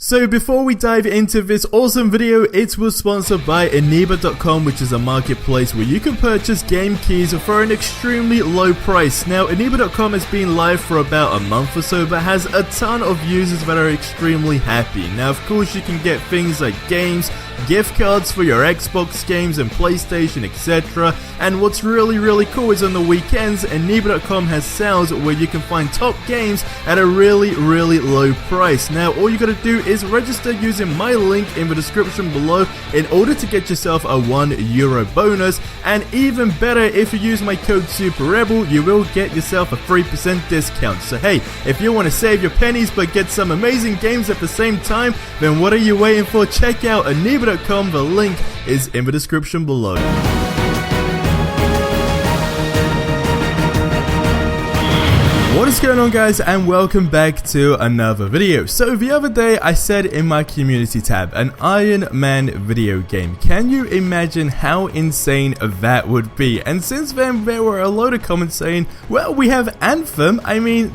So before we dive into this awesome video, it was sponsored by Eniba.com, which is a marketplace where you can purchase game keys for an extremely low price. Now Eniba.com has been live for about a month or so, but has a ton of users that are extremely happy. Now of course you can get things like games, gift cards for your Xbox games and PlayStation, etc. And what's really cool is on the weekends, Eniba.com has sales where you can find top games at a really low price. Now all you gotta do is register using my link in the description below in order to get yourself a €1 bonus, and even better, if you use my code SuperRebel, you will get yourself a 3% discount. So hey, if you want to save your pennies but get some amazing games at the same time, then what are you waiting for? Check out Eniba.com, the link is in the description below. What is going on, guys, and welcome back to another video. So the other day I said in my community tab, an Iron Man video game. Can you imagine how insane that would be? And since then there were a load of comments saying, well, we have Anthem. I mean,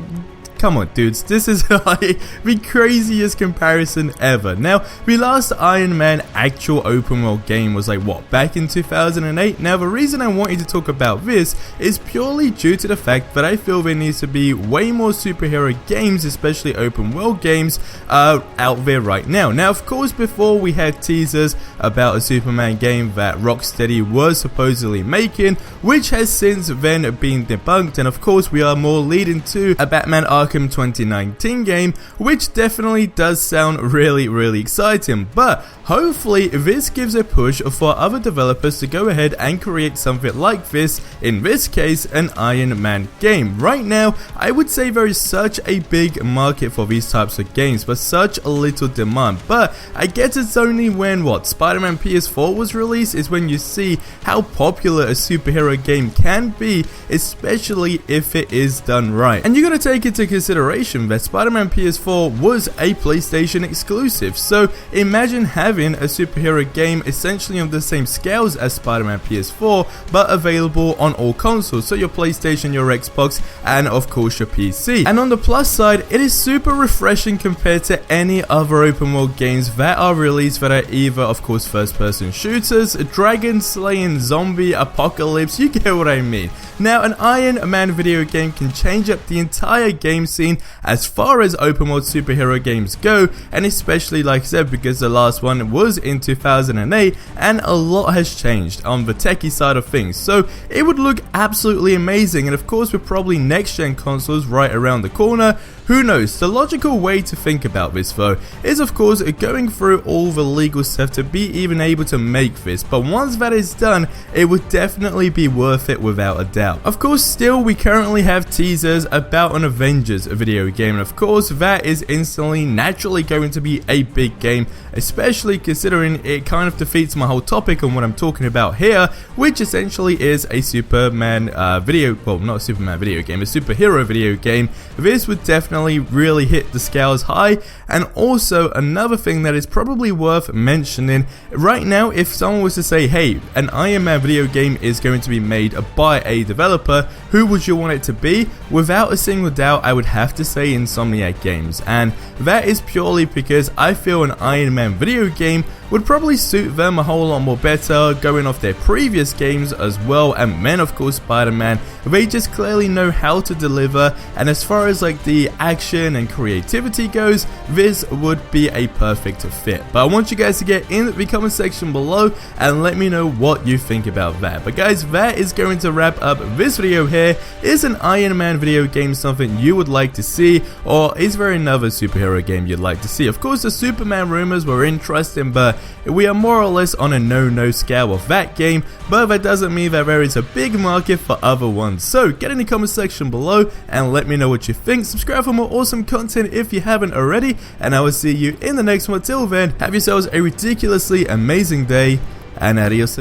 come on dudes, this is like the craziest comparison ever. Now, the last Iron Man actual open world game was like, what, back in 2008? Now, the reason I wanted to talk about this is purely due to the fact that I feel there needs to be way more superhero games, especially open world games, out there right now. Now, of course, before we had teasers about a Superman game that Rocksteady was supposedly making, which has since then been debunked, and of course we are more leading to a Batman Arkham 2019 game, which definitely does sound really exciting. But hopefully this gives a push for other developers to go ahead and create something like this, in this case an Iron Man game. Right now I would say there is such a big market for these types of games, but such a little demand. But I guess it's only when Spider-Man PS4 was released is when you see how popular a superhero game can be, especially if it is done right. And you gotta take into consideration that Spider-Man PS4 was a PlayStation exclusive, so imagine having a superhero game essentially on the same scales as Spider-Man PS4, but available on all consoles, so your PlayStation, your Xbox, and of course your PC. And on the plus side, it is super refreshing compared to any other open world games that are released that are either, of course, first person shooters, dragon slaying, zombie apocalypse, you get what I mean. Now, an Iron Man video game can change up the entire game scene as far as open world superhero games go, and especially, like I said, because the last one was in 2008 and a lot has changed on the techie side of things, so it would look absolutely amazing. And of course with probably next gen consoles right around the corner, who knows? The logical way to think about this though is of course going through all the legal stuff to be even able to make this, but once that is done, it would definitely be worth it without a doubt. Of course, still we currently have teasers about an Avengers video game, and of course that is instantly naturally going to be a big game, especially considering it kind of defeats my whole topic on what I'm talking about here, which essentially is a Superman video, well, not a Superman video game, a superhero video game. This would definitely really hit the scales high. And also another thing that is probably worth mentioning right now, if someone was to say, hey, an Iron Man video game is going to be made by a developer, who would you want it to be? Without a single doubt, I would have to say Insomniac Games, and that is purely because I feel an Iron Man video game would probably suit them a whole lot more better, going off their previous games as well, and then of course Spider-Man. They just clearly know how to deliver, and as far as like the action and creativity goes, this would be a perfect fit. But I want you guys to get in the comment section below and let me know what you think about that. But guys, that is going to wrap up this video here. Is an Iron Man video game something you would like to see, or is there another superhero game you'd like to see? Of course the Superman rumors were interesting, but we are more or less on a no scale of that game, but that doesn't mean that there is a big market for other ones. So get in the comment section below and let me know what you think. Subscribe for more awesome content if you haven't already, and I will see you in the next one. Till then, have yourselves a ridiculously amazing day, and adios.